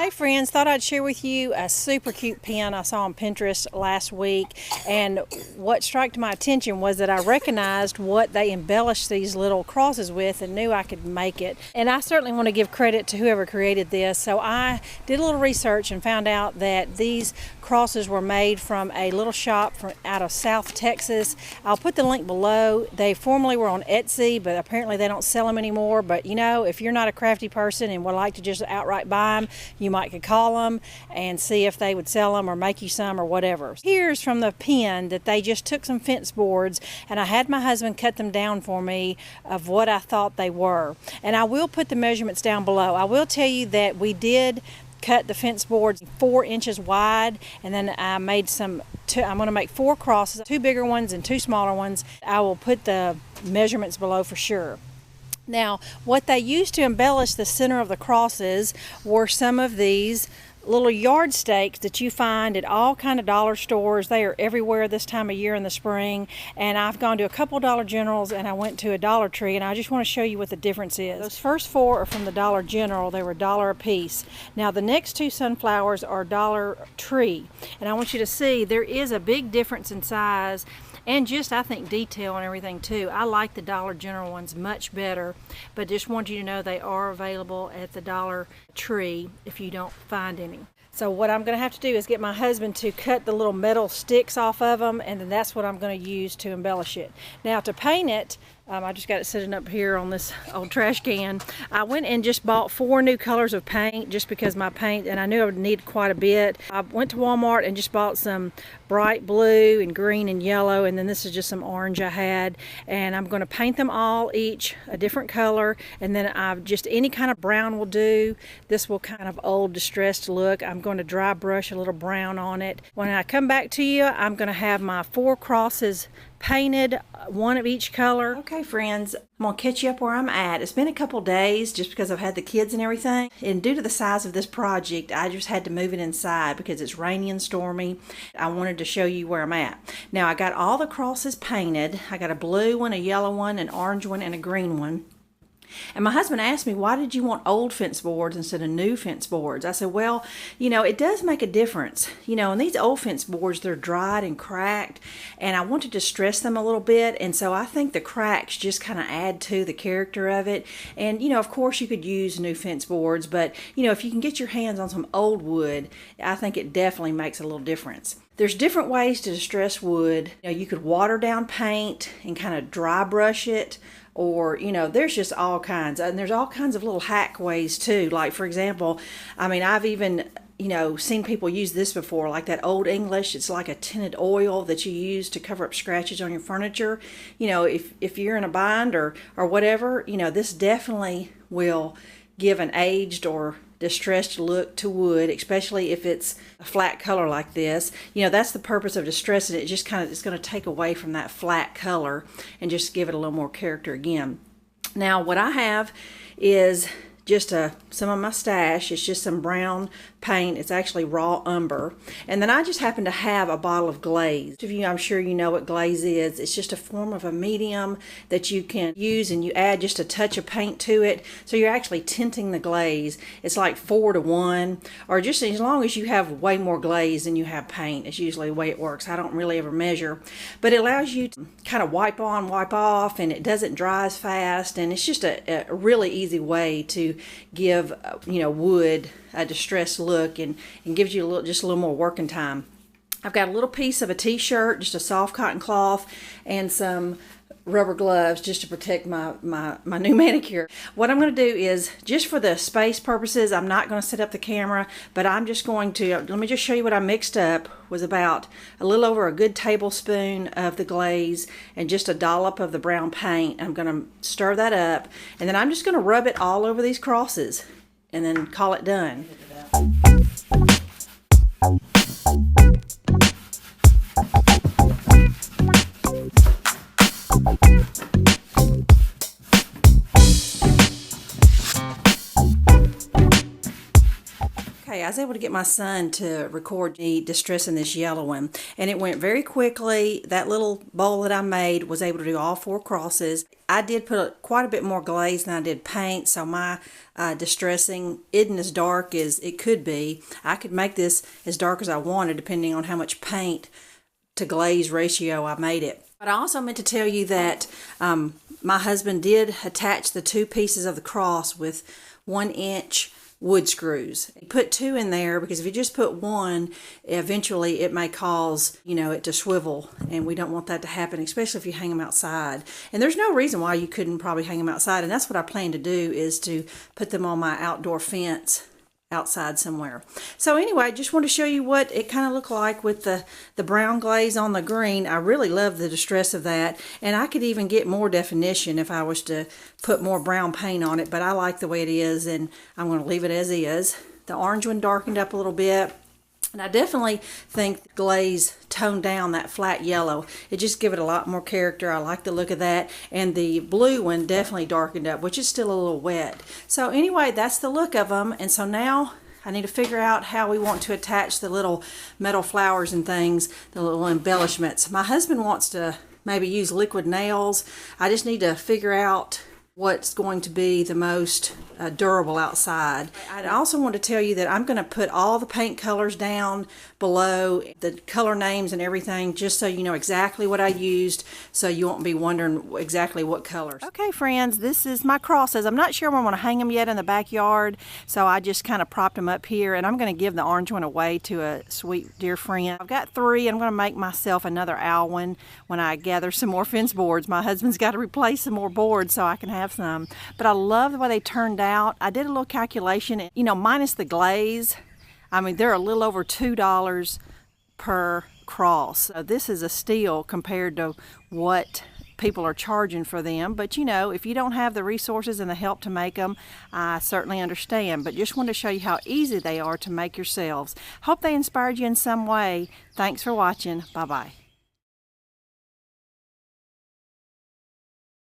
Hey friends, thought I'd share with you a super cute pin I saw on Pinterest last week, and what struck my attention was that I recognized what they embellished these little crosses with and knew I could make it. And I certainly want to give credit to whoever created this, so I did a little research and found out that these crosses were made from a little shop out of South Texas. I'll put the link below. They formerly were on Etsy, but apparently they don't sell them anymore. But you know, if you're not a crafty person and would like to just outright buy them, you might could call them and see if they would sell them or make you some or whatever. Here's from the pin that they just took some fence boards, and I had my husband cut them down for me of what I thought they were. And I will put the measurements down below. I will tell you that we did cut the fence boards 4 inches wide, and then I made I'm going to make 4 crosses, 2 bigger ones and 2 smaller ones. I will put the measurements below for sure. Now, what they used to embellish the center of the crosses were some of these little yard stakes that you find at all kind of dollar stores. They are everywhere this time of year in the spring, and I've gone to a couple Dollar Generals and I went to a Dollar Tree, and I just want to show you what the difference is. Those first 4 are from the Dollar General. They were $1 a piece. Now the next 2 sunflowers are Dollar Tree, and I want you to see there is a big difference in size and just, I think, detail and everything too. I like the Dollar General ones much better, but just want you to know they are available at the Dollar Tree if you don't find any. So what I'm going to have to do is get my husband to cut the little metal sticks off of them, and then that's what I'm going to use to embellish it. Now to paint it, I just got it sitting up here on this old trash can. I went and just bought 4 new colors of paint just because my paint, and I knew I would need quite a bit. I went to Walmart and just bought some bright blue and green and yellow, and then this is just some orange I had. And I'm going to paint them all each a different color, and then just any kind of brown will do. This will kind of old distressed look. I'm going to dry brush a little brown on it. When I come back to you, I'm going to have my 4 crosses painted, 1 of each color. Okay friends, I'm gonna catch you up where I'm at. It's been a couple days just because I've had the kids and everything, and due to the size of this project I just had to move it inside because it's rainy and stormy. I wanted to show you where I'm at. Now I got all the crosses painted. I got a blue one, a yellow one, an orange one, and a green one. And my husband asked me, why did you want old fence boards instead of new fence boards? I said, well, you know, it does make a difference. You know, and these old fence boards, they're dried and cracked, and I want to distress them a little bit, and so I think the cracks just kind of add to the character of it. And, you know, of course you could use new fence boards, but, you know, if you can get your hands on some old wood, I think it definitely makes a little difference. There's different ways to distress wood. You know, you could water down paint and kind of dry brush it, or, you know, there's just all kinds. And there's all kinds of little hack ways too. Like, for example, I mean, I've even, you know, seen people use this before, like that Old English. It's like a tinted oil that you use to cover up scratches on your furniture. You know, if you're in a bind or whatever, you know, this definitely will give an aged or distressed look to wood, especially if it's a flat color like this. You know, that's the purpose of distressing it. Just kind of, it's going to take away from that flat color and just give it a little more character again. Now what I have is just some of my stash. It's just some brown paint. It's actually raw umber. And then I just happen to have a bottle of glaze. Most of you, I'm sure you know what glaze is. It's just a form of a medium that you can use, and you add just a touch of paint to it. So you're actually tinting the glaze. It's like 4 to 1, or just as long as you have way more glaze than you have paint. It's usually the way it works. I don't really ever measure, but it allows you to kind of wipe on, wipe off, and it doesn't dry as fast. And it's just a really easy way to give, you know, wood a distressed look, and gives you just a little more working time. I've got a little piece of a T-shirt, just a soft cotton cloth, and some rubber gloves just to protect my new manicure. What I'm going to do is, just for the space purposes, I'm not going to set up the camera, but I'm just going to, let me just show you what I mixed up. Was about a little over a good tablespoon of the glaze and just a dollop of the brown paint. I'm going to stir that up, and then I'm just going to rub it all over these crosses and then call it done. Okay, I was able to get my son to record me distressing this yellow one, and it went very quickly. That little bowl that I made was able to do all 4 crosses. I did put quite a bit more glaze than I did paint, so my distressing isn't as dark as it could be. I could make this as dark as I wanted depending on how much paint to glaze ratio I made it. But I also meant to tell you that my husband did attach the 2 pieces of the cross with 1-inch wood screws. He put 2 in there because if you just put 1, eventually it may cause, it to swivel, and we don't want that to happen, especially if you hang them outside. And there's no reason why you couldn't probably hang them outside, and that's what I plan to do, is to put them on my outdoor fence outside somewhere. So anyway, just want to show you what it kind of looked like with the brown glaze on the green. I really love the distress of that, and I could even get more definition if I was to put more brown paint on it, but I like the way it is, and I'm going to leave it as is. The orange one darkened up a little bit, and I definitely think the glaze toned down that flat yellow. It just gave it a lot more character. I like the look of that. And the blue one definitely darkened up, which is still a little wet. So anyway, that's the look of them. And so now I need to figure out how we want to attach the little metal flowers and things, the little embellishments. My husband wants to maybe use liquid nails. I just need to figure out what's going to be the most durable outside. I also want to tell you that I'm going to put all the paint colors down below, the color names and everything, just so you know exactly what I used, so you won't be wondering exactly what colors. Okay friends, this is my crosses. I'm not sure I'm going to hang them yet in the backyard, so I just kind of propped them up here, and I'm going to give the orange one away to a sweet dear friend. I've got 3. I'm going to make myself another owl one when I gather some more fence boards. My husband's got to replace some more boards so I can have some, but I love the way they turned out. I did a little calculation, minus the glaze, I mean, they're a little over $2 per cross. So this is a steal compared to what people are charging for them. But if you don't have the resources and the help to make them, I certainly understand. But just wanted to show you how easy they are to make yourselves. Hope they inspired you in some way. Thanks for watching. Bye-bye.